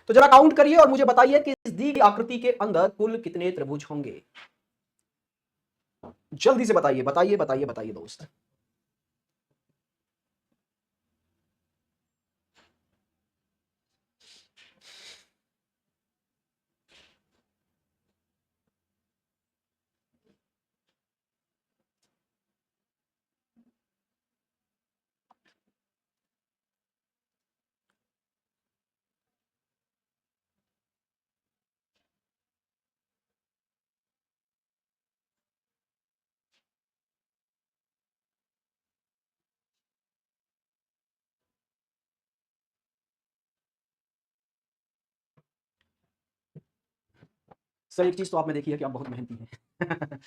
तो जरा काउंट करिए और मुझे बताइए कि इस दी गई आकृति के अंदर कुल कितने त्रिभुज होंगे। जल्दी से बताइए बताइए बताइए बताइए दोस्त। सर एक चीज तो आप में देखी है कि आप बहुत मेहनती हैं।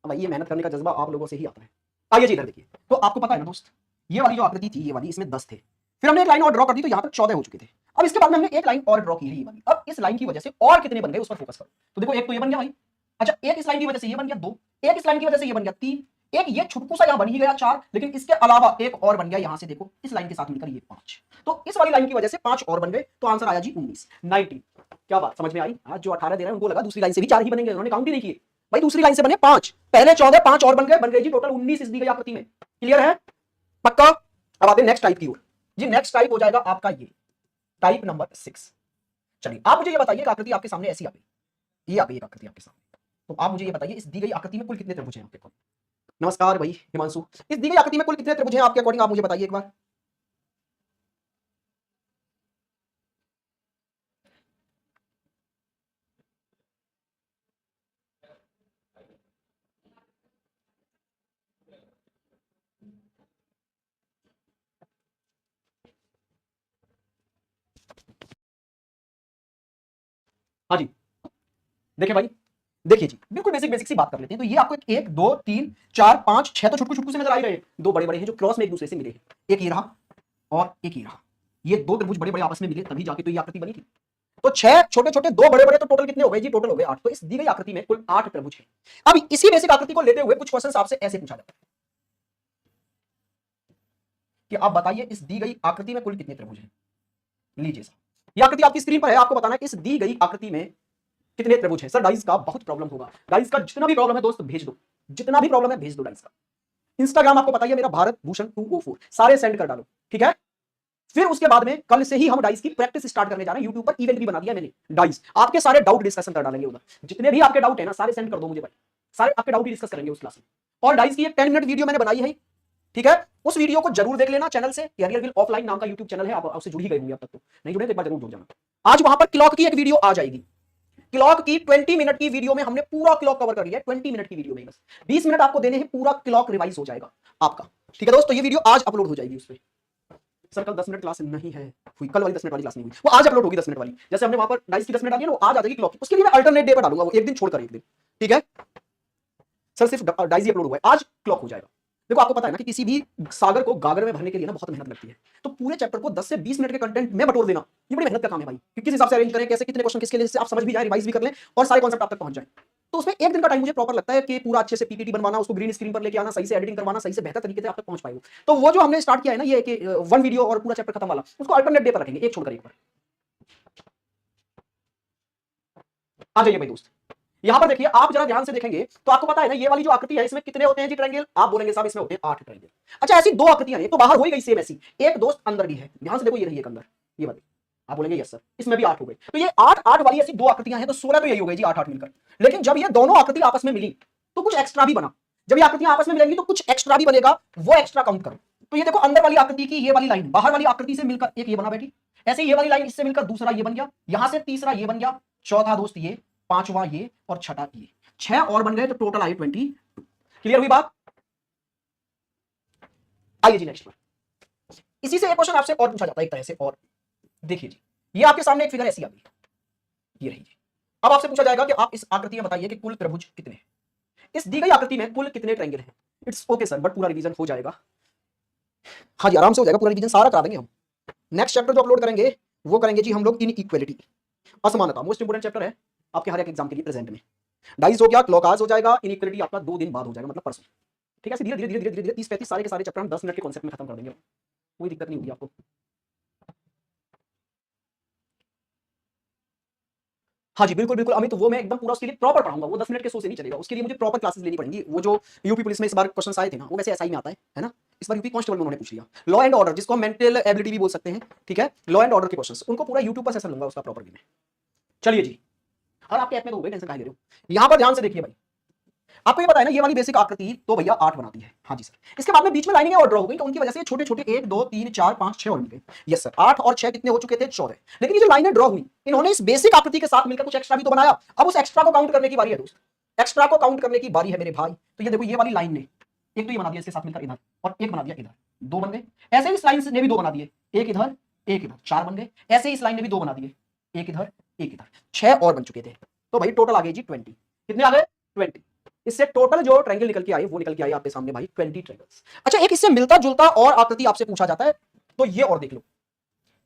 अब ये मेहनत करने का जज्बा आप लोगों से ही आता है। आइए जी इधर देखिए, तो आपको पता है ना दोस्त, ये वाली जो आकृति थी, ये वाली, इसमें 10 थे। फिर हमने एक लाइन और ड्रॉ कर दी तो यहां तक 14 हो चुके थे। अब इसके बाद में हमने एक लाइन और ड्रॉ की है, ये वाली। अब इस लाइन की वजह से और कितने बन गए उस पर फोकस करो। तो देखो एक तो ये बन गया भाई, अच्छा एक इस लाइन की वजह से ये बन गया 2, एक इस लाइन की वजह से ये बन गया 3, एक ये छुटकू सा यहां बन ही गया 4, लेकिन इसके अलावा एक और बन गया यहां से, देखो इस लाइन के साथ मिलकर ये 5। तो इस वाली लाइन की वजह से 5 और बन गए, तो आंसर आया जी 19, 19। क्या बात समझ में आई? आज जो 18 दे रहे हैं उनको लगा दूसरी लाइन से भी 4 ही बनेंगे, उन्होंने काउंट ही नहीं किए। भाई दूसरी लाइन से बने 5, पहले 14, 5 और बन गए जी टोटल 19 इस दी गई आकृति में। क्लियर है? पक्का? अब आते हैं नेक्स्ट टाइप की ओर जी। नेक्स्ट टाइप हो जाएगा आपका ये टाइप नंबर 6। चलिए आप मुझे ये बताइए कि आकृति आपके सामने ऐसी आ गई, ये आ गई एक आकृति आपके सामने। तो आप मुझे ये बताइए इस दी गई आकृति में कुल कितने त्रिभुज हैं आपके अकॉर्डिंग? नमस्कार भाई हिमांशु, इस दी गई आकृति में कुल कितने त्रिभुज हैं आपके अकॉर्डिंग, आप मुझे बताइए एक बार। हाँ जी देखिए भाई, देखिए जी बिल्कुल बेसिक बेसिक सी बात कर लेते हैं। तो ये आपको एक दो तीन चार पांच छह तो छुटकू छुटकू से नजर आ ही रहे हैं, दो बड़े बड़े हैं जो क्रॉस में एक दूसरे से मिले हैं, एक ये रहा और एक ये रहा। ये दो त्रिभुज बड़े बड़े आपस में मिले तभी जाके तो ये आकृति बनी थी। तो छह छोटे छोटे दो बड़े बड़े, तो टोटल कितने हो गए जी? टोटल हो गए 8। तो इस दी गई आकृति में कुल 8 त्रिभुज हैं। अब इसी बेसिक आकृति को लेते हुए कुछ क्वेश्चन आपसे ऐसे पूछा जाता है कि आप बताइए इस दी गई आकृति में कुल कितने त्रिभुज हैं। लीजिए साहब, ये आकृति आपकी स्क्रीन पर है, आपको बताना है इस दी गई आकृति में कितने त्रिभुज हैं। सर डाइस का बहुत प्रॉब्लम होगा, डाइस का जितना भी प्रॉब्लम है दोस्त भेज दो, जितना भी प्रॉब्लम है भेज दो डाइस का। इंस्टाग्राम आपको पता ही है मेरा भारत भूषण 204, सारे सेंड कर डालो, ठीक है? फिर उसके बाद में कल से ही हम डाइस की प्रैक्टिस स्टार्ट करने जा रहे हैं। यूट्यूब पर इवेंट भी बना दिया मैंने, डाइस आपके सारे डाउट डिस्कशन कर डालेंगे उधर। जितने भी आपके डाउट है ना सारे सेंड कर दो मुझे भाई, सारे आपके डाउट ही डिस्कस करेंगे उस क्लास में। और डाइस की एक 10 मिनट वीडियो मैंने बनाई है, ठीक है? उस वीडियो को जरूर देख लेना चैनल से, कैरियर विल ऑफलाइन नाम का यूट्यूब चैनल है, आप उससे जुड़ ही गए होंगे अब तक, तो नहीं जुड़े तो एक बार जरूर जुड़ जाना। आज वहां पर क्लॉक की एक वीडियो आ जाएगी, क्लॉक की 20 मिनट की वीडियो में हमने पूरा क्लॉक कवर कर लिया है। 20 मिनट की वीडियो में बस 20 मिनट आपको देने हैं, पूरा क्लॉक रिवाइज हो जाएगा आपका, ठीक है दोस्तों? ये वीडियो आज अपलोड हो जाएगी उस पर। सर कल 10 मिनट क्लास नहीं है, हुई कल वाली 10 मिनट वाली क्लास नहीं हुई, वो आज अपलोड होगी 10 मिनट वाली। जैसे हमने वहां पर डाइस की 10 मिनट डाली है ना, वो आज आ जाएगी क्लॉक की। उसके लिए मैं अल्टरनेट डे पर डालूंगा, वो एक दिन छोड़कर एक दिन, ठीक है? सर सिर्फ डाइस ही अपलोड हुआ है, आज क्लॉक हो जाएगा। देखो आपको पता है ना कि किसी भी सागर को गागर में भरने के लिए ना बहुत मेहनत लगती है। तो पूरे चैप्टर को 10 से 20 मिनट के कंटेंट में बटोर देना, ये बड़ी मेहनत का काम है भाई कि किस हिसाब से अरेंज करें, कैसे कितने क्वेश्चन किसके लिए, जिससे आप समझ भी जाए, रिवाइज भी कर लें और सारे कॉन्सेप्ट आप तक पहुंच जाए। तो उसमें एक दिन का टाइम मुझे प्रॉपर लगता है कि पूरा अच्छे से पीपीटी बनवाना, उसको ग्रीन स्क्रीन पर लेके आना, सही से एडिटिंग करवाना, सही से बेहतर तरीके से आप तक पहुंच पाएगा। तो वो जो हमने स्टार्ट किया है ना ये कि वन वीडियो और पूरा चैप्टर खत्म वाला, उसको अल्टरनेट डे पर रखेंगे, एक छोड़कर एक पर। आ जाइए भाई दोस्त, यहां पर देखिए, आप जरा ध्यान से देखेंगे तो आपको पता है ना ये वाली जो आकृति है इसमें कितने होते हैं जी ट्रायंगल? आप बोलेंगे साहब इसमें होते हैं 8 ट्रायंगल। अच्छा ऐसी दो आकृतियां हैं, तो बाहर हो ही गई सेम ऐसी, एक दोस्त अंदर भी है, ध्यान से देखो, ये रही एक अंदर, ये वाली। आप बोलेंगे यस सर, इसमें भी 8 हो गए। तो ये 8 8 वाली ऐसी दो आकृतियां हैं, तो 16 तो यही हो गई जी, 8 8 मिलकर। लेकिन जब ये दोनों आकृति आपस में मिली तो कुछ एक्स्ट्रा भी बना। जब ये आकृतियां आपस में मिलेंगी तो कुछ एक्स्ट्रा भी बनेगा, वो एक्स्ट्रा काउंट करो। तो ये देखो अंदर वाली आकृति की ये वाली लाइन बाहर वाली आकृति से मिलकर एक ये बना बेटी, ऐसे ये वाली लाइन इससे मिलकर दूसरा ये बन गया, यहां से तीसरा ये बन गया, चौथा दोस्त ये, पांचवा ये और छठा ये, 6 और बन गए तो टोटल आए 22। क्लियर हुई बात? आइए जी नेक्स्ट पर, इसी से एक क्वेश्चन आपसे और पूछा जाता है एक तरह से। और देखिए जी, ये आपके सामने एक फिगर ऐसी आ गई, ये रही जी। अब आपसे पूछा जाएगा कि आप इस आकृति में बताइए कि कुल त्रिभुज कितने हैं, इस दी गई आकृति में कुल कितने ट्रायंगल हैं। इट्स ओके सर, बट पूरा रिवीजन हो जाएगा। हाँ जी आराम से हो जाएगा, पूरा रिवीजन सारा करा देंगे हम। नेक्स्ट चैप्टर जो अपलोड करेंगे वो करेंगे जी हम लोग इन इक्वेलिटी, असमानता, मोस्ट इंपोर्टेंट चैप्टर है आपके हर एक एग्जाम के लिए प्रेजेंट में। डाइस हो गया, क्लॉक आज हो जाएगा, इनइक्वालिटी आपका 2 दिन बाद हो जाएगा, मतलब परसों। ठीक है, धीरे धीरे धीरे धीरे धीरे 30 35 सारे के सारे चैप्टर हम 10 मिनट के कॉन्सेप्ट में खत्म कर देंगे, कोई दिक्कत नहीं होगी आपको। हाँ जी, बिल्कुल, बिल्कुल अमित, वो मैं एकदम पूरा उसके लिए प्रॉपर पढ़ाऊँगा, वो 10 मिनट के शो से नहीं चलेगा, उसके लिए मुझे प्रॉपर क्लासेस लेनी पड़ेंगी। वो जो यूपी पुलिस में इस बार क्वेश्चन्स आए थे ना, वो वैसे एसआई में आता है ना? इस बार यूपी कांस्टेबल में उन्होंने पूछ लिया। लॉ एंड ऑर्डर, जिसको हम मेंटल एबिलिटी भी बोल सकते हैं, ठीक है? लॉ एंड ऑर्डर के क्वेश्चन्स, उनको पूरा यूट्यूब पर सेशन लूँगा उसका प्रॉपर्ली मैं। चलिए जी, और आपके ऐप में तो हो गए, टेंशन काहे ले रहे हो? यहाँ पर ध्यान से देखिए भाई, आपको ये पता है ना, ये वाली बेसिक आकृति तो भैया 8 बनाती है। हाँ जी सर। इसके बाद में बीच में लाइनिंग और ड्रॉ हो गई, तो उनकी वजह से छोटे-छोटे 1 2 3 4 5 6 और मिल गए। यस सर, 8 और 6 कितने हो चुके थे? 14। लेकिन ये जो लाइनें ड्रॉ हुई, इन्होंने इस बेसिक आकृति के साथ मिलकर कुछ एक्स्ट्रा भी तो बनाया। अब उस एक्स्ट्रा को काउंट करने की बारी है दोस्त। एक्स्ट्रा को काउंट करने की बारी है मेरे भाई। तो ये देखो, ये वाली लाइन ने एक तो ये बना दिया इसके साथ मिलकर इधर, और एक बना दिया इधर, 2 बन गए। ऐसे ही इस लाइन ने भी 2 बना दिए, एक इधर, एक इधर, 4 बन गए। ऐसे ही इस लाइन ने भी 2 बना दिए, एक इधर, एक इधर, 6 और बन चुके थे। तो भाई टोटल आ गए जी 20। कितने आ गए? 20। इससे टोटल जो ट्रायंगल निकल के आए वो निकल के आए आपके सामने भाई 20 ट्रायंगल्स। अच्छा, एक इससे मिलता जुलता और आकृति आपसे पूछा जाता है, तो ये और देख लो,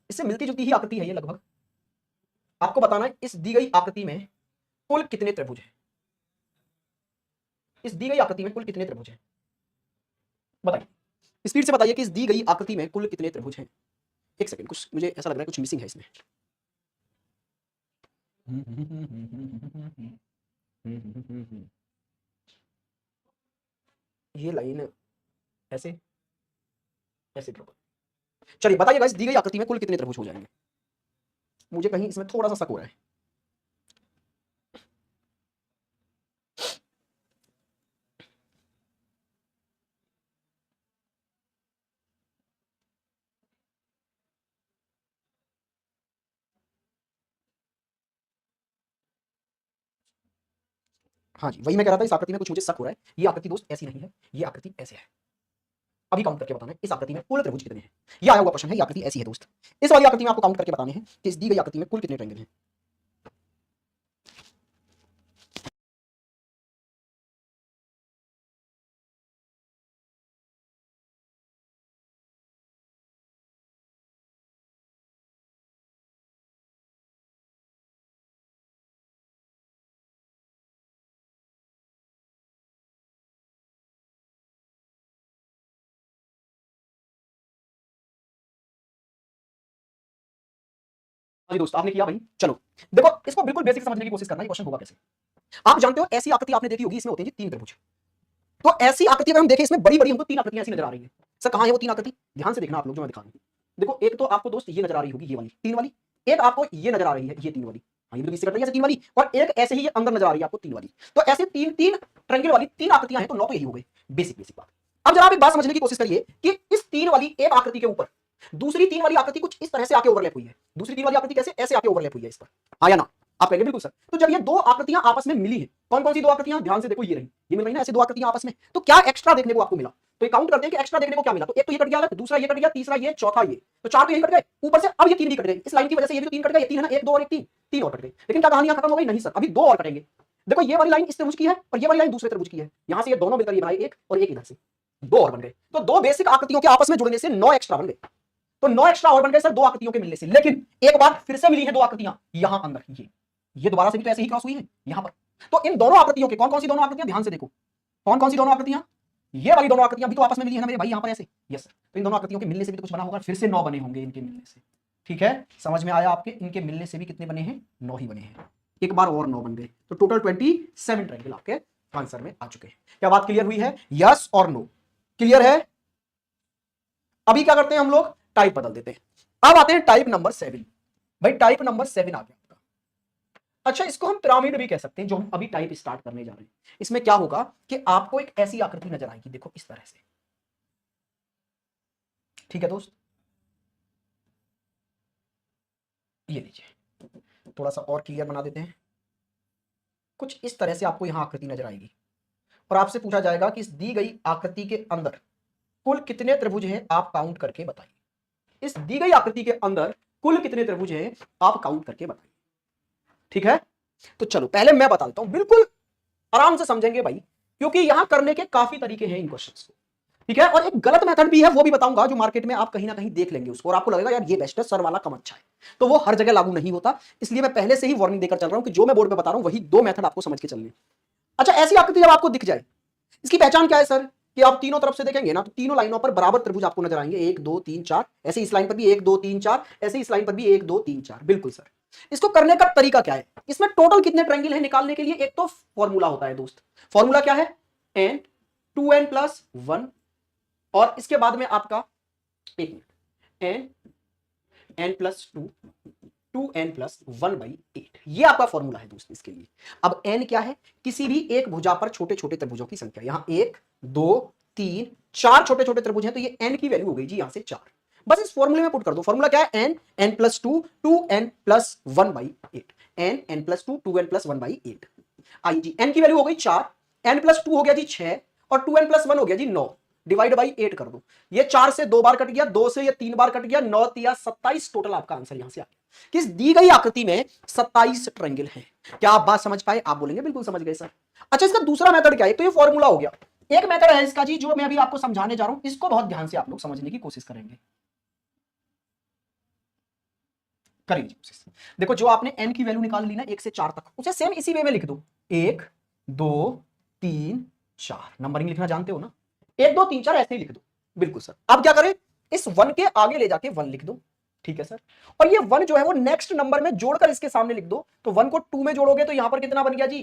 इससे मिलती जुलती ही आकृति है ये लगभग। आपको बताना है इस दी गई आकृति में कुल कितने त्रिभुज हैं। इस दी गई आकृति में कुल कितने त्रिभुज हैं, बताइए, स्पीड से बताइए कि इस दी गई आकृति में कुल कितने त्रिभुज हैं। एक सेकंड, कुछ मुझे ऐसा लग रहा है कुछ मिसिंग है इसमें। ये लाइन ऐसे ऐसे ड्रॉ करो। चलिए बताइएगा, इस दी गई आकृति में कुल कितने त्रिभुज हो जाएंगे। मुझे कहीं इसमें थोड़ा सा शक हो रहा है। हाँ जी, वही मैं कह रहा था, इस आकृति में कुछ मुझे शक हो रहा है। ये आकृति दोस्त ऐसी नहीं है, ये आकृति ऐसे है। अभी काउंट करके बताना है इस आकृति में कुल त्रिभुज कितने हैं। ये आया हुआ प्रश्न है, ये आकृति ऐसी है दोस्त। इस वाली आकृति में आपको काउंट करके बताने हैं कि इस दी गई आकृति में कुल कितने ट्रायंगल हैं। हाँ जी दोस्त, आपने किया भाई। चलो देखो, इसको बिल्कुल बेसिक समझने की कोशिश करना, ये क्वेश्चन होगा कैसे। आप जानते हो ऐसी आकृति आपने देखी होगी, इसमें होते हैं जी 3 त्रिभुज। तो ऐसी आकृति अगर हम देखें, इसमें बड़ी बड़ी हमको 3 आकृतियां ऐसी नजर आ रही है। सर कहां है वो 3 आकृति? ध्यान से देखना आप लोग, जो मैं दिखा रहा हूं। देखो, एक तो आपको दोस्त ये नजर आ रही होगी, ये वाली 3 वाली। एक आपको ये नजर आ रही है, ये 3 वाली। हाँ, ये तो इससे कट रही है 3 वाली, और एक ऐसे ही ये अंदर नजर आ रही है आपको 3 वाली। तो ऐसे 3 ट्रायंगल वाली 3 आकृतियां हैं, तो 9 तो यही हो गई। बेसिक बेसिक बात। अब जरा आप एक बात समझने की कोशिश करिए कि इस 3 वाली एक आकृति के ऊपर दूसरी 3 वाली आकृति कुछ इस तरह से आके ओवरलैप हुई है। दूसरी 3 वाली आकृति कैसे? ऐसे आके ओवरलैप हुई है इस पर। हाँ या ना? आप कहेंगे बिल्कुल सर। तो जब ये 2 आकृतियां आपस में मिली है, कौन कौन सी 2 आकृतियां? ध्यान से देखो, ये रही, ये मिल रही ना ऐसे 2 आकृतियां आपस में। तो क्या एक्स्ट्रा देखने को आपको मिला? तो ये काउंट करते हैं कि एक्स्ट्रा देखने को क्या मिला। तो एक तो ये कट गया अलग, दूसरा ये कट गया, तीसरा ये, चौथा ये, तो 4 तो यही कट गए। ऊपर से अब ये 3 भी कट गए, इस लाइन की वजह से ये भी तो 3 कट गए। ये 3 है ना, 1 2 और 1 3, 3 और कट गए। लेकिन क्या कहानियां खत्म हो गई? नहीं सर, अभी 2 और कटेंगे। देखो, ये वाली लाइन इस त्रिभुज की है और ये वाली लाइन दूसरे त्रिभुज की है। यहां से ये दोनों मिलकर ये बनाए एक, और एक इधर से 2 और बन गए। तो 2 बेसिक आकृतियों के आपस में जुड़ने से 9 एक्स्ट्रा बन गए। तो 9 एक्स्ट्रा और बन गए सर 2 आकृतियों के मिलने से। लेकिन एक बार फिर से मिली है 2 आकृतियां यहां अंदर, ये दोबारा से भी तो ऐसे ही क्रॉस हुई है यहां पर। तो इन दोनों आकृतियों के कौन कौन सी दोनों आकृतियां? ध्यान से देखो, कौन कौन सी दोनों आकृतियां? ये वाली दोनों आकृतियां भी तो आपस में मिली है ना मेरे भाई, यहां पर ऐसे। यस, तो इन दोनों आकृतियों के मिलने से भी तो कुछ बना होगा, फिर से 9 बने होंगे इनके मिलने से। ठीक है, समझ में आया आपके? इनके मिलने से भी कितने बने हैं? 9 ही बने हैं। एक बार और 9 बन गए, तो टोटल 27 ट्रायंगल आपके आंसर में आ चुके हैं। क्या बात क्लियर हुई है? यस और नो क्लियर है? अभी क्या करते हैं हम लोग? टाइप बदल देते हैं। अब आते हैं टाइप नंबर 7। भाई टाइप नंबर 7 आ गया। अच्छा, इसको हम पिरामिड भी कह सकते हैं, जो हम अभी टाइप स्टार्ट करने जा रहे हैं। इसमें क्या होगा कि आपको एक ऐसी आकृति नजर आएगी, देखो इस तरह से। ठीक है दोस्त, ये लीजिए, थोड़ा सा और क्लियर बना देते हैं। कुछ इस तरह से आपको यहां आकृति नजर आएगी, और आपसे पूछा जाएगा कि इस दी गई आकृति के अंदर कुल कितने त्रिभुज हैं, आप काउंट करके बताइए। इस दी गई आकृति के अंदर कुल कितने त्रिभुज हैं, आप काउंट करके बताइए। ठीक है, तो चलो पहले मैं बता देता हूं, बिल्कुल आराम से समझेंगे भाई, क्योंकि यहां करने के काफी तरीके हैं इन क्वेश्चंस को। ठीक है, और एक गलत मेथड भी है, वो भी बताऊंगा, जो मार्केट में आप कहीं ना कहीं देख लेंगे उसको और आपको लगेगा यार ये बेस्ट है, सर वाला कम अच्छा है। तो वो हर जगह लागू नहीं होता, इसलिए मैं पहले से ही वार्निंग देकर चल रहा हूं कि जो मैं बोर्ड पे बता रहा हूं वही 2 मेथड आपको समझ के चलने। अच्छा, ऐसी आकृति जब आपको दिख जाए, इसकी पहचान क्या है सर? कि आप तीनों तरफ से देखेंगे ना, तो तीनों लाइनों पर बराबर त्रिभुज आपको नजर आएंगे, 1 2 3 4। ऐसे इस लाइन पर भी 1 2 3 4, ऐसे इस लाइन पर भी 1 2 3 4। बिल्कुल सर। इसको करने का तरीका क्या है, इसमें टोटल कितने ट्रायंगल है निकालने के लिए एक तो फॉर्मूला होता है दोस्त। फॉर्मूला क्या है, n 2n+1 और इसके बाद में आपका एक मिनट n+2 2n+1/8 ये आपका फॉर्मूला है दोस्त इसके लिए। अब n क्या है, किसी भी एक भुजा पर छोटे छोटे त्रिभुजों की संख्या, यहां 1 2 3 4 छोटे छोटे त्रिभुज हैं तो ये n की वैल्यू हो गई जी यहां से 4। बस इस फॉर्मूले में पुट कर दो। फॉर्मूला क्या है, n n+2 2n+1/8 n n+2 2n+1/8। आई जी n की वैल्यू हो गई 4, n+2 हो गया जी 6 और 2n+1 हो गया जी 9, डिवाइड बाई 8 कर दो। ये 4 से 2 बार कट गया, 2 से ये 3 बार कट गया, 9 तिया 27 टोटल आपका आंसर यहां से आ गया। किस दी गई आकृति में 27 ट्रायंगल हैं। क्या आप बात समझ पाए, आप बोलेंगे बिल्कुल समझ गए सर। अच्छा इसका दूसरा मेथड क्या है, तो ये फॉर्मूला हो गया, एक मेथड है इसका जी जो मैं अभी आपको समझाने जा रहा हूं, इसको बहुत ध्यान से आप लोग समझने की कोशिश करेंगे, करेंगे कोशिश। देखो जो आपने n की वैल्यू निकाल ली ना 1 से 4 तक, उसे सेम इसी वे में लिख दो, 1 2 3 4, नंबरिंग लिखना जानते हो ना, 1 2 3 4 ऐसे ही लिख दो। बिल्कुल सर। अब क्या करें, इस 1 के आगे ले जाके 1 लिख दो, ठीक है सर। और ये 1 जो है वो नेक्स्ट नंबर में जोड़कर इसके सामने लिख दो, तो 1 को 2 में जोड़ोगे तो यहां पर कितना बन गया जी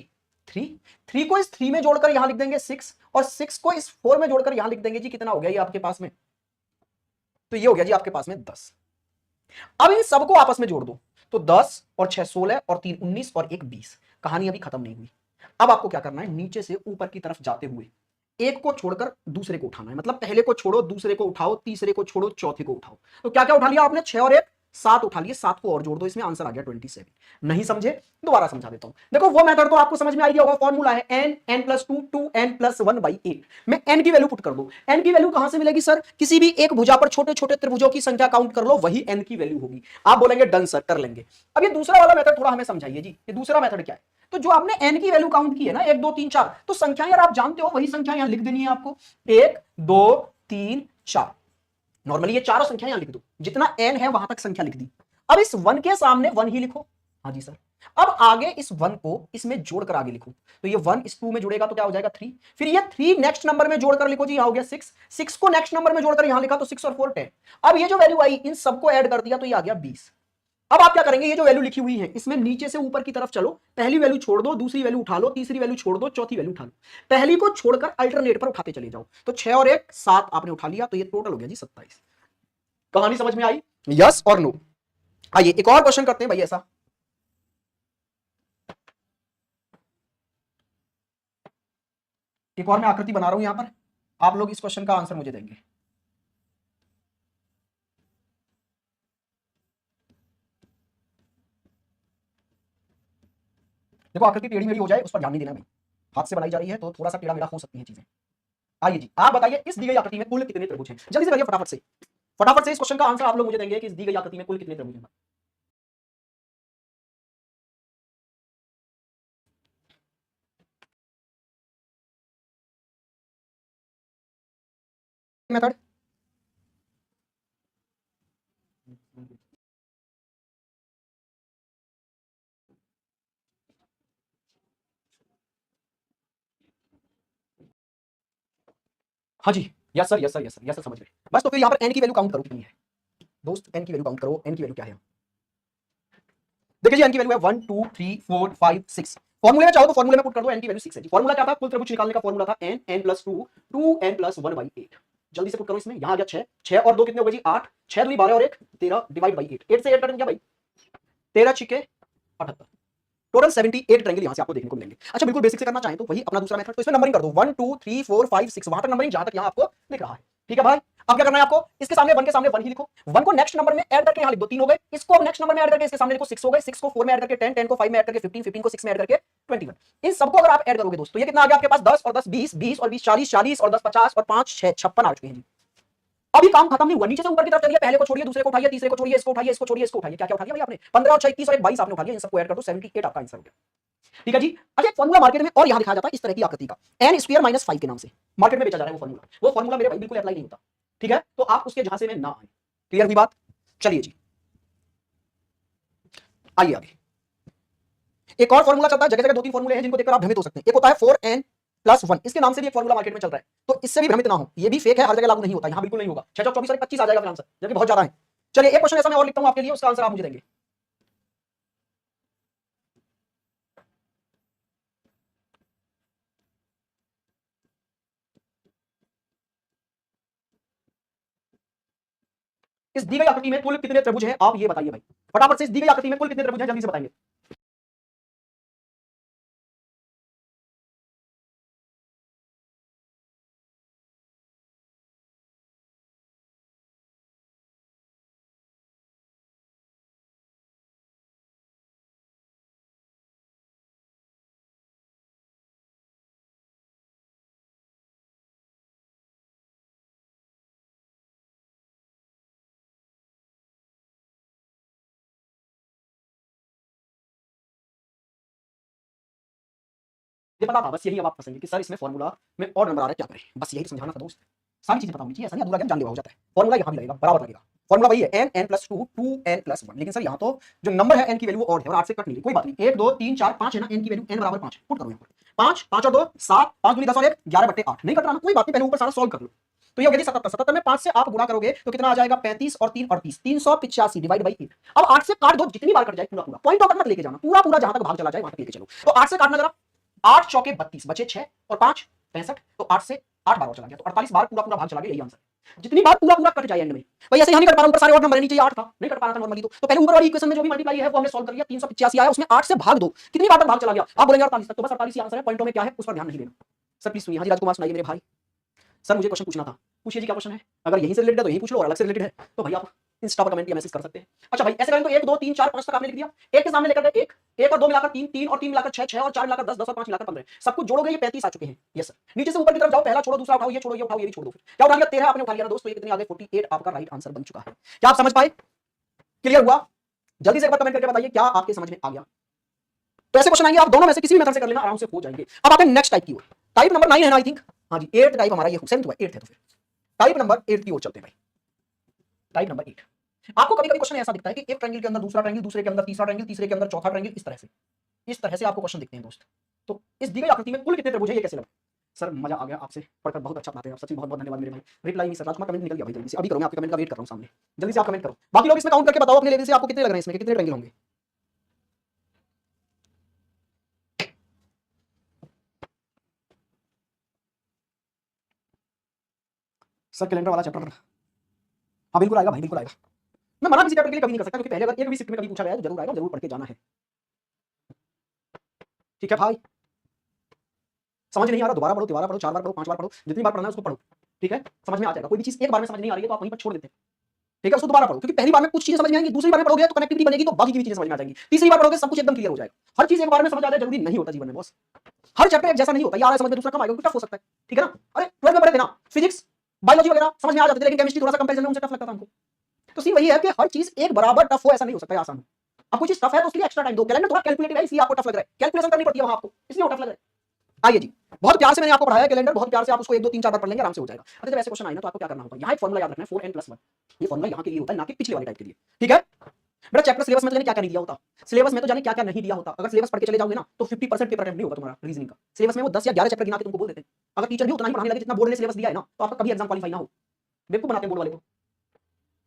3, 3 को इस 3 में जोड़कर यहां लिख देंगे 6 और 6 को इस 4 में जोड़कर यहां लिख देंगे जी, कितना हो गया ये आपके पास में, तो ये हो गया जी आपके पास में 10। अब इन सबको आपस में जोड़ दो, तो 10 और 6 16 और 3 19 और 1 20। कहानी अभी खत्म नहीं हुई। अब आपको क्या करना है, नीचे से ऊपर की तरफ जाते हुए एक को छोड़कर दूसरे को उठाना है, मतलब पहले को छोड़ो दूसरे को उठाओ, तीसरे को छोड़ो चौथे को उठाओ। तो क्या क्या उठा लिया आपने, 6 और 1 7 उठा लिए, 7 को और जोड़ दो, इसमें आंसर आ गया 27। नहीं समझे, दोबारा समझा देता हूं। देखो वो मेथड तो आपको समझ में आ गया होगा, फॉर्मूला है n n+2 2n+1/8 में n की वैल्यू पुट कर दो। n की वैल्यू कहां से मिलेगी सर, किसी भी एक भुजा पर छोटे छोटे त्रिभुजों की संख्या काउंट कर लो, वही n की वैल्यू होगी। आप बोलेंगे डन सर, कर लेंगे। अब ये दूसरा वाला मेथड थोड़ा हमें समझाइए जी, ये दूसरा मेथड क्या है। तो जो आपने n की वैल्यू काउंट की है ना 1 2 3 4, तो संख्याएं यार आप जानते हो, वही संख्या यहां लिख देनी है आपको, 1 2 3 4। नॉर्मली ये चारों संख्या यहां लिख दो, जितना n है वहां तक संख्या लिख दी। अब इस 1 के सामने 1 ही लिखो, हाँ जी सर। अब आगे इस 1 को इसमें जोड़कर आगे लिखो, तो ये 1 इस 2 में जुड़ेगा तो क्या हो जाएगा 3, फिर ये 3 नेक्स्ट नंबर में जोड़कर लिखो जी, यहां हो गया 6, 6 को नेक्स्ट नंबर में जोड़कर यहां लिखा तो 6 और 4 10। अब ये जो वैल्यू आई इन सबको ऐड कर दिया तो ये आ गया 20। अब आप क्या करेंगे, ये जो वैल्यू लिखी हुई है इसमें नीचे से ऊपर की तरफ चलो, पहली वैल्यू छोड़ दो, दूसरी वैल्यू उठा लो, तीसरी वैल्यू छोड़ दो, चौथी वैल्यू उठा लो, पहली को छोड़कर अल्टरनेट पर उठाते चले जाओ। तो 6 और 1 7 आपने उठा लिया, तो ये टोटल हो गया जी 27। कहानी समझ में आई, यस और नो। आइए एक और क्वेश्चन करते हैं भाई ऐसा। एक और मैं आकृति बना रहा हूं यहां पर, आप लोग इस क्वेश्चन का आंसर मुझे देंगे। देखो आकृति टेढ़ी मेढ़ी हो जाए उस पर ध्यान नहीं देना भाई, हाथ से बनाई जा रही है तो थोड़ा सा टेढ़ा मेढ़ा हो सकती है चीजें। आइए जी आप बताइए इस दी गई आकृति में कुल कितने त्रिभुज हैं, जल्दी से करिए फटाफट से, फटाफट से इस क्वेश्चन का आंसर आप लोग मुझे देंगे कि इस दी गई आकृति में कुल कितने त्रिभुज हैं। मेथड हाँ जी, yes sir yes sir yes sir yes sir, समझ गए। बस तो फिर यहाँ पर n की वैल्यू काउंट करो कितनी है दोस्त, n की वैल्यू काउंट करो, n की वैल्यू क्या है। देखिए जी n की वैल्यू है 1 2 3 4 5 6। फॉर्मूले में चाहो तो फॉर्मूले में पुट कर दो, n की वैल्यू 6 है जी। फॉर्मूला क्या था, कुल त्रिभुज निकालने का फॉर्मूला था n n+2 2n+1/8। जल्दी से पुट करो इसमें, यहां आ गया 6, 6 और 2 कितने हो गए जी 8, 6 2 12 और 1 13 डिवाइड बाई 8, 8 से 8 कट गया भाई, 13 छिके 78, टोटल 78 ट्रायंगल यहां से आपको देखने को मिलेंगे। अच्छा बिल्कुल बेसिक से करना चाहें तो वही अपना दूसरा मेथड, तो इसमें नंबरिंग कर दो 1 2 3 4 5 6, वहां तक नंबरिंग जहां तक यहां आपको दिख रहा है, ठीक है भाई। अब क्या करना है आपको, इसके सामने 1 के सामने 1 ही लिखो, 1 को नेक्स्ट नंबर में ऐड करके यहां लिख दो, 3 हो गए, इसको अब नेक्स्ट नंबर में ऐड करके इसके सामने लिखो 6 हो गए, 6 को 4 में ऐड करके 10, 10 को 5 में ऐड करके 15, 15 को 6 में ऐड करके 21। इन सबको अगर आप ऐड करोगे दोस्तों ये कितना आ गया आपके पास, 10 और 10 20, 20 और 20 40, 40 और 10 50 और 5 6 56 आ चुके हैं जी। अभी काम खत्म नहीं हुआ, नीचे से ऊपर की तरफ चलिए, पहले को छोड़िए दूसरे को उठाइए, तीसरे को छोड़िए, इसको उठाइए, इसको छोड़िए, इसको उठाइए, क्या क्या उठा लिया भाई आपने, 15 और 6 21 और 1 22 आपने उठा लिया, इन सबको ऐड कर दो 78 आपका आंसर हो गया, ठीक है जी। अच्छा एक फॉर्मूला मार्केट में और यहां दिखाया जाता है इस तरह की आकृति का, n² - 5 के नाम से मार्केट में बेचा जा रहा है वो फॉर्मूला मेरे भाई बिल्कुल अप्लाई नहीं होता, ठीक है, तो आप उसके झांसे में ना आए, क्लियर हुई बात। चलिए जी आइए आगे, एक और फॉर्मूला चलता है, जगह जगह 2 3 फॉर्मूले हैं जिनको देखकर आप भ्रमित हो सकते हैं। एक होता है 4n+1, इसके नाम से भी एक फॉर्मूला मार्केट में चल रहा है, तो इससे भी भ्रमित ना हो, ये भी फेक है, हर जगह लागू नहीं होता, यहां बिल्कुल नहीं होगा। 6 24 और 25 आ जाएगा फिर आंसर, जबकि बहुत ज्यादा है। चलिए एक क्वेश्चन ऐसा मैं और लिखता हूं आपके लिए, उसका आंसर आप मुझे देंगे। इस दी गई आकृति में कुल कितने त्रिभुज हैं आप ये बताइए भाई, फटाफट से इस दी गई आकृति में कुल कितने त्रिभुज हैं जल्दी से बताएंगे। ये पता था बस, यही अब आप फंसेंगे कि सर इसमें फॉर्मूला में और नंबर आ रहा है क्या करें, बस यही तो समझाना था दोस्त। सारी चीजें पता होनी चाहिए, ऐसा नहीं अधूरा ज्ञान जानलेवा हो जाता है। फॉर्मूला यहाँ भी लगेगा, बराबर लगेगा। फॉर्मूला वही है n n plus 2 2n plus 1, लेकिन सर यहाँ तो जो नंबर है n की वैल्यू और है और 8 से कट नहीं गई, कोई बात नहीं। 1 2 3 4 5 है ना, n की वैल्यू n बराबर 5 पुट करो यहाँ पर। 5 5 और 2 7, 5 दूनी 10 और 1 11/8 नहीं कट रहा ना, कोई बात नहीं, पहले ऊपर सारा सॉल्व कर लो। तो ये हो गया 77, 77 में 5 से आप गुणा करोगे तो कितना आ जाएगा 35 और 3 38, 385 डिवाइड बाई 8। अब 8 से काट दो, जितनी बार कट जाए पूरा पूरा, पॉइंट तक मत लेके जाना, पूरा पूरा जहां तक भाग चला जाए वहां तक लेके चलो। तो 8 से काटना जरा, 8 चौके 32 बचे 6 और 5 65, तो 8 से 8 बार और चला गया, तो 48 बार पूरा पूरा भाग चला गया, यही आंसर। जितनी बार पूरा पूरा कट जाए एंड में भाई, ऐसे यहां नहीं कट पा रहा, ऊपर सारे और नंबर है, नीचे 8 था नहीं कट पा रहा था नॉर्मली। तो पहले ऊपर वाली इक्वेशन में जो भी मल्टीप्लाई है वो हमने सॉल्व कर लिया, 385 आया, उसमें 8 से भाग दो, कितनी बार तक भाग चला गया आप बोलेंगे 48 तक, तो बस 48 ही आंसर है, पॉइंटों में क्या है उस पर ध्यान नहीं देना। सर प्लीज सुनिए, हाजी राजकुमार सुनाइए मेरे भाई। सर मुझे क्वेश्चन पूछना था, पूछिए जी क्या क्वेश्चन है, अगर यहीं से रिलेटेड है तो यहीं पूछ लो, और अलग से रिलेटेड है तो भाई आप इंस्टा पर कमेंट या मैसेज कर सकते हैं। अच्छा भाई ऐसे करें तो 1 2 3 4 5 तक आपने लिख दिया, एक के सामने लेकर गए 1, 1 और 2 मिलाकर 3, 3 और 3 मिलाकर 6, 6 और 4 मिलाकर 10, 10 और 5 मिलाकर 15, सब कुछ जोड़ोगे ये 35 आ चुके हैं। यस सर, नीचे से ऊपर की तरफ जाओ, पहला छोड़ो दूसरा उठाओ, ये छोड़ो ये उठाओ, ये भी छोड़ दो, फिर क्या उठा लिया 13 आपने उठा लिया ना दोस्तों, ये कितने आ गए 48 आपका राइट आंसर बन चुका है। क्या आप समझ पाए, क्लियर हुआ? जल्दी से एक बार कमेंट करके बताइए क्या आपके समझ में आ गया। तो ऐसे क्वेश्चन आएंगे, आप दोनों में से किसी भी मेथड से कर लेना, आराम से हो जाएंगे। अब आते हैं नेक्स्ट टाइप की ओर, टाइप नंबर 9 है ना आई थिंक, हाँ जी 8 टाइप हमारा, ये 7th हुआ 8th है, तो फिर टाइप नंबर 8 की ओर चलते हैं भाई। टाइप नंबर 8, आपको कभी कभी क्वेश्चन ऐसा दिखता है कि एक ट्रायंगल के अंदर दूसरा ट्रायंगल, दूसरे के अंदर तीसरा ट्रायंगल, तीसरे के अंदर चौथा ट्रायंगल, इस तरह से आपको क्वेश्चन दिखते हैं दोस्त। तो इस दी गई आकृति में कुल कितने त्रिभुज हैं ये कैसे लगा? सर मजा आ गया, आपसे पढ़कर बहुत अच्छा पढ़ाते हैं आप, सचिन बहुत बहुत धन्यवाद मेरे भाई। रिप्लाई नहीं सर, राजकुमार कमेंट निकल गया भाई, जल्दी से अभी करो, मैं आपके कमेंट का वेट कर रहा हूं सामने, जल्दी से आप कमेंट करो। बाकी लोग इसमें काउंट करके बताओ अपने लेवल से आपको कितने लग रहे हैं, इसमें कितने ट्रायंगल होंगे। सर कैलेंडर वाला चैप्टर, हाँ बिल्कुल आएगा भाई, बिल्कुल आएगा। मैं मना किसी चैप्टर के लिए कभी नहीं कर सकता, क्योंकि पहले अगर एक भी शिफ्ट में कभी पूछा गया है तो जरूर आएगा, जरूर पढ़ के जाना है। ठीक है भाई, समझ नहीं आ रहा दोबारा पढ़ो, 3 बार पढ़ो, 4 बार पढ़ो, 5 बार पढ़ो, जितनी बार पढ़ना है उसको पढ़ो, ठीक है समझ में आ जाएगा। कोई भी चीज एक बार में समझ नहीं आ रही है तो आप वहीं पर छोड़ देते हैं, ठीक है उसको दोबारा पढ़ो, क्योंकि पहली बार में कुछ चीजें समझ में आएंगी, दूसरी बार में पढ़ोगे तो कनेक्टिविटी बनेगी तो बाकी की भी चीजें समझ में आ जाएंगी, तीसरी बार पढ़ोगे सब कुछ एकदम क्लियर हो जाएगा। हर चीज एक बार में समझ आ जाए जरूरी नहीं होता जीवन में बॉस, हर चैप्टर एक जैसा नहीं होता, यार समझ में दूसरा कम आएगा, टफ हो सकता है, ठीक है ना। अरे 12th में पढ़े थे ना फिजिक्स बायोलॉजी वगैरह समझ में आ जाते थे, लेकिन केमिस्ट्री थोड़ा सा कंपैरिजन में उनसे टफ लगता था हमको। तो सी वही है कि हर चीज एक बराबर टफ हो ऐसा नहीं हो सकता है आसान हो। अब कोई चीज टफ है तो उसके लिए एक्स्ट्रा टाइम दो, कैलेंडर थोड़ा कैलकुलेटिव है इसलिए आपको टफ लग रहा है, कैलकुलेशन करनी पड़ती है वहां आपको, इसलिए टफ लग रहा है। आइए जी, बहुत प्यार से मैंने आपको पढ़ाया कैलेंडर, बहुत प्यार से आप उसको 1 2 3 4 बार पढ़ लेंगे, आराम से हो जाएगा। अच्छा जब ऐसे क्वेश्चन आए ना तो आपको क्या करना होगा, यहाँ एक फॉर्मूला याद रखना है 4n+1, ये फॉर्मूला यहाँ के लिए होता है ना कि पिछले वाले टाइप के लिए, ठीक है। बेटा चैप्टर सिलेबस में तो जाने क्या क्या नहीं दिया होता, सिलेबस में तो जाने क्या क्या नहीं दिया होता, अगर सिलेबस पढ़ के चले जाओगे ना तो 50% पेपर अटेम्प्ट नहीं होगा तुम्हारा रीजनिंग का। सिलेबस में वो 10 या 11 चैप्टर गिना के तुमको बोल देते हैं, अगर टीचर भी उतना ही पढ़ाने लगे जितना बोर्ड ने सिलेबस दिया है ना तो आपका कभी एग्जाम क्वालीफाई ना हो, बेवकूफ बनाते हैं बोर्ड वाले को।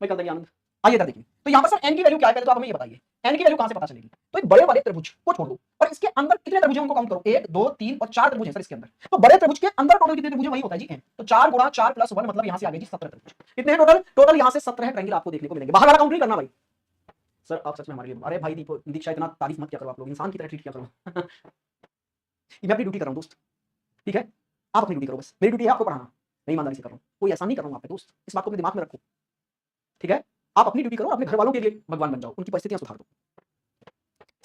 मैं कल आनंद आइए इधर देखिए, तो यहाँ पर सर n की वैल्यू क्या है पहले तो आप हमें ये बताइए, n की वैल्यू कहां से पता चलेगी। तो एक बड़े वाले त्रिभुज को छोड़ दो और इसके अंदर कितने त्रिभुज हैं उनको काउंट करो, 1 2 3 और 4 त्रिभुज हैं सर इसके अंदर। तो बड़े त्रिभुज के अंदर टोटल कितने त्रिभुज हैं वही होता है जी n, तो 4 गुणा 4 + 1 मतलब यहां से आ गए जी 17 त्रिभुज। कितने हैं टोटल, टोटल यहां से 17 ट्रायंगल आपको देखने को मिलेंगे, बाहर वाला काउंट नहीं करना भाई। सर आप सच में हमारे लिए, अरे भाई दीक्षा इतना तारीफ मत किया करो, आप लोग इंसान की तरह ट्रीट किया करो। मैं अपनी ड्यूटी कर रहा हूं दोस्त, ठीक है आप अपनी ड्यूटी करो, बस मेरी ड्यूटी है आपको पढ़ाना, मैं ईमानदारी से कर रहा हूं, कोई ऐसा नहीं कर रहा हूं आप पे दोस्त, इस बात को अपने दिमाग में रखो, ठीक है। आप अपनी ड्यूटी करो, अपने घर वालों के लिए भगवान बन जाओ, उनकी परिस्थितियां सुधार दो।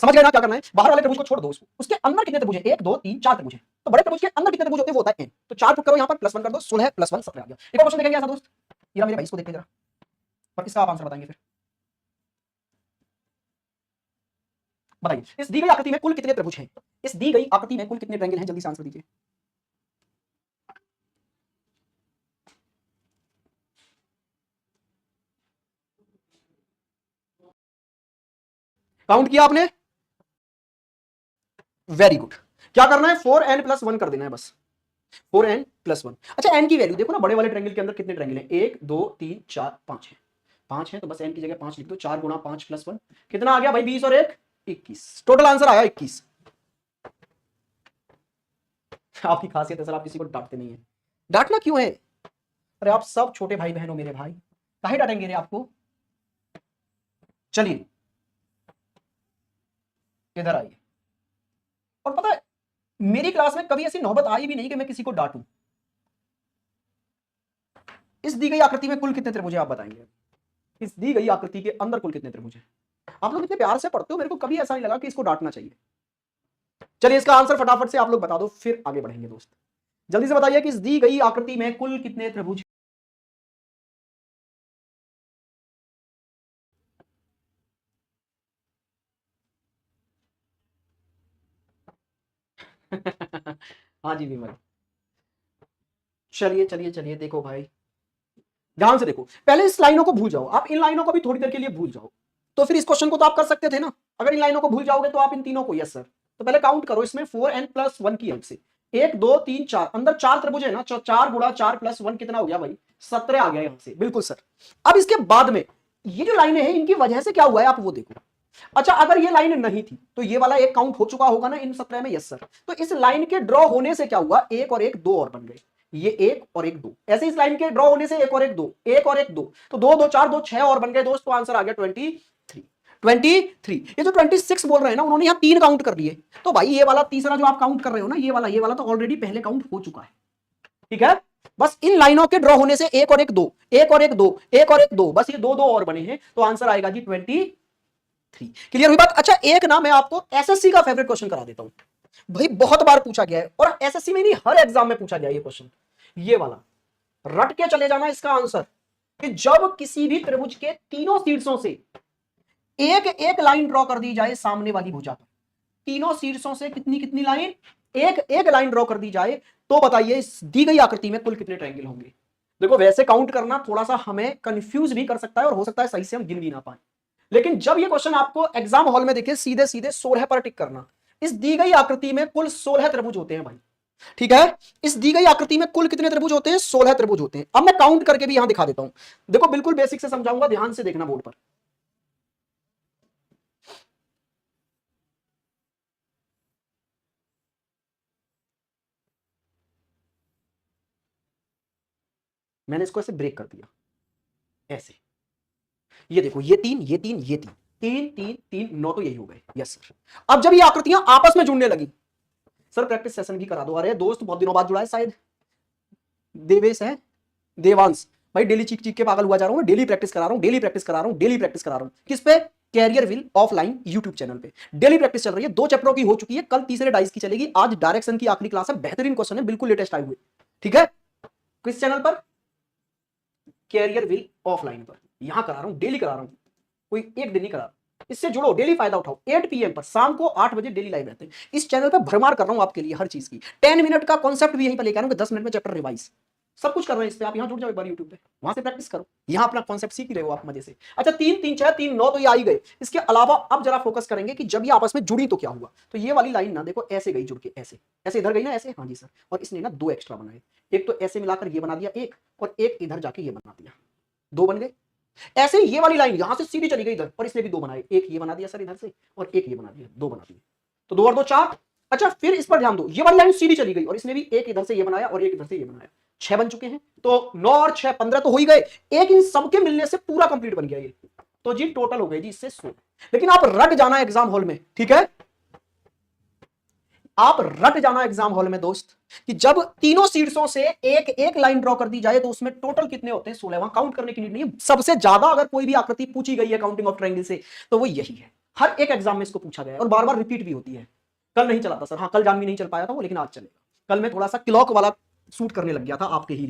समझ गए ना क्या करना है, बाहर वाले त्रिभुज को छोड़ दो, उसके अंदर कितने त्रिभुज हैं, 1 2 3 4 त्रिभुज हैं। तो बड़े त्रिभुज के अंदर कितने त्रिभुज होते हैं वो होता है n, तो 4 पुट करो यहाँ पर +1 कर दो, 16 + 1 17 आ गया। एक और क्वेश्चन देखेंगे ऐसा दोस्त, ये मेरे भाई इसको देखते जरा और इसका आप आंसर बताएंगे फिर। बताइए इस दी गई आकृति में कुल कितने त्रिभुज हैं, इस दी गई आकृति में कुल कितने ट्रायंगल हैं, जल्दी से आंसर दीजिए। काउंट किया आपने, वेरी गुड। क्या करना है 4n+1 कर देना है बस, 4n+1। अच्छा n की वैल्यू देखो ना, बड़े वाले ट्रायंगल के अंदर कितने ट्रायंगल हैं, 1 2 3 4 5 है, 5 है तो बस n की जगह 5 लिख दो, 4 गुणा 5 + 1 कितना आ गया भाई 20 और 1 21, टोटल आंसर आया 21। आपकी खासियत है सर, आप किसी को डांटते नहीं है, डांटना क्यों है, अरे आप सब छोटे भाई बहन हो मेरे भाई, काहे डांटेंगे रे आपको, चलिए इधर आइए। और पता है मेरी क्लास में कभी ऐसी नौबत आई भी नहीं कि मैं किसी को डांटूं। इस दी गई आकृति में कुल कितने त्रिभुज हैं आप बताएंगे? इस दी गई आकृति के अंदर कुल कितने त्रिभुज हैं? आप लोग इतने प्यार से पढ़ते हो, मेरे को कभी ऐसा नहीं लगा कि इसको डांटना चाहिए। चलिए इसका आंसर फटाफट से आप लोग बता दो, फिर आगे बढ़ेंगे दोस्त। जल्दी से बताइए कि इस दी गई आकृति में कुल कितने त्रिभुज? हाँ जी विमल। चलिए चलिए चलिए, देखो भाई ध्यान से देखो, पहले इस लाइनों को भूल जाओ, आप इन लाइनों को भी थोड़ी देर के लिए भूल जाओ, तो फिर इस क्वेश्चन को तो आप कर सकते थे ना। अगर इन लाइनों को भूल जाओगे तो आप इन तीनों को, यस सर, तो पहले काउंट करो इसमें 4n+1 की हेल्प से। 1 2 3 4, अंदर 4 त्रिभुज है ना, 4 गुणा 4+1 कितना हो गया भाई? 17 आ गया यहां से, बिल्कुल सर। अब इसके बाद में ये जो लाइनें हैं इनकी वजह से क्या हुआ है आप वो देखो। अच्छा अगर ये लाइन नहीं थी तो ये वाला एक काउंट हो चुका होगा ना इन 17 में, यस सर। तो इस लाइन के ड्रॉ होने से क्या हुआ, एक और एक दो और बन गए, ये एक और एक दो, ऐसे इस लाइन के ड्रॉ होने से एक और एक दो, एक और एक दो, तो 2 2 4 2 6 और बन गए दोस्त। तो आंसर आ गया 23। ये जो 26 बोल रहे हैं ना, उन्होंने यहाँ 3 काउंट कर लिए, तो भाई ये वाला तीसरा जो आप काउंट कर रहे हो ना, ये वाला तो ऑलरेडी पहले काउंट हो चुका है, ठीक है। बस इन लाइनों के ड्रॉ होने से एक और एक दो, एक और एक दो, एक और एक दो, बस ये दो दो और बने हैं, तो आंसर आएगा जी 23। क्लियर हुई बात? अच्छा एक ना मैं आपको एसएससी का फेवरेट क्वेश्चन करा देता हूं भाई, बहुत बार पूछा गया है और एसएससी में नहीं हर एग्जाम में पूछा गया ये क्वेश्चन, ये वाला रट के चले जाना इसका आंसर, कि जब किसी भी त्रिभुज के तीनों शीर्षों से एक एक लाइन ड्रॉ कर दी जाए सामने वाली भुजा पर, तीनों शीर्षों से कितनी कितनी लाइन, एक एक लाइन ड्रॉ कर दी जाए, तो बताइए इस दी गई आकृति में कुल कितने ट्रायंगल होंगे? देखो वैसे काउंट करना थोड़ा सा हमें कंफ्यूज भी कर सकता है और हो सकता है सही से हम गिन भी ना पाए, लेकिन जब ये क्वेश्चन आपको एग्जाम हॉल में देखे सीधे सीधे 16 पर टिक करना। इस दी गई आकृति में कुल 16 त्रिभुज होते हैं भाई, ठीक है। इस दी गई आकृति में कुल कितने त्रिभुज होते हैं? 16 त्रिभुज होते हैं। अब मैं काउंट करके भी यहां दिखा देता हूं, देखो बिल्कुल बेसिक से समझाऊंगा, ध्यान से देखना बोर्ड पर। मैंने इसको ऐसे ब्रेक कर दिया, ऐसे, ये देखो ये 3 ये 3 ये 3 3 3 3 9, तो यही हो गए, यस सर। अब जब ये आकृतियां आपस में जुड़ने लगी, सर प्रैक्टिस सेशन भी करा दो। अरे दोस्त बहुत दिनों बाद जुड़ा है शायद, देवेश है, देवांश भाई, डेली चीख चीख के पागल हुआ जा रहा हूं, डेली प्रैक्टिस करा रहा हूं, डेली प्रैक्टिस करा रहा हूं, डेली प्रैक्टिस करा रहा हूं। किस पे? Careerwill offline YouTube channel पे डेली प्रैक्टिस चल रही है। 2 चैप्टरों की हो चुकी है, कल तीसरे डाइस की चलेगी, आज डायरेक्शन की आखिरी क्लास है, बेहतरीन क्वेश्चन है, बिल्कुल लेटेस्ट आए हुए, ठीक है। किस चैनल पर? कैरियर विल ऑफलाइन पर, यहां करा रहा हूं, डेली करा रहा हूं, कोई एक दिन नहीं करा। इससे जुड़ो, डेली फायदा उठाओ। 8 PM पर, शाम को 8 बजे डेली लाइव रहते हैं। इस चैनल पर भरमार कर रहा हूं आपके लिए हर चीज की। 10 मिनट का कॉन्सेप्ट भी यहीं पर लेकर आ रहा हूं, 10 मिनट में चैप्टर रिवाइज, सब कुछ कर रहे हैं इस पे। आप यहाँ जुड़ जाओ एक बार यूट्यूब पे, वहां से प्रैक्टिस करो, यहाँ अपना कॉन्सेप्ट सीख ही रहे हो आप मजे से। अच्छा 3 3 6 3 9 तो ये आ ही गए। इसके अलावा अब जरा फोकस करेंगे कि जब ये आपस में जुड़ी तो क्या हुआ। तो ये वाली लाइन ना देखो ऐसे गई जुड़ के, ऐसे ऐसे इधर गई ना, ऐसे, हाँ जी सर। और इसने ना 2 एक्स्ट्रा बनाए, एक तो ऐसे मिलाकर ये बना दिया एक, और एक इधर जाके ये बना दिया, 2 बन गए। ऐसे ये वाली लाइन यहां से सीधी चली गई इधर, और इसने भी 2 बनाए, एक ये बना दिया सर इधर से, और एक ये बना दिया, 2 बना दिए, तो 2 और 2 4। अच्छा फिर इस पर ध्यान दो, ये वाली लाइन सीधी चली गई और इसने भी एक इधर से ये बनाया और एक इधर से ये बनाया, 6 बन चुके हैं। तो 9 और 6 15 तो हो ही गए, एक इन सबके मिलने से पूरा कंप्लीट बन गया ये, तो जी टोटल हो गए जी इससे 16। लेकिन आप रट जाना एग्जाम हॉल में, ठीक है, आप रट जाना एग्जाम हॉल में दोस्त, कि जब तीनों शीर्षों से एक एक लाइन ड्रॉ कर दी जाए तो उसमें टोटल कितने होते हैं? 16। वहां काउंट करने की नीड नहीं है। सबसे ज्यादा अगर कोई भी आकृति पूछी गई है काउंटिंग ऑफ ट्रायंगल से तो वो यही है, हर एक एग्जाम में इसको पूछा गया है और बार बार रिपीट भी होती है। कल नहीं चला था सर, हाँ कल जानवी नहीं चल पाया था वो, लेकिन आज चलेगा। कल मैं थोड़ा सा क्लॉक वाला सूट करने लग गया था आपके ही लिए।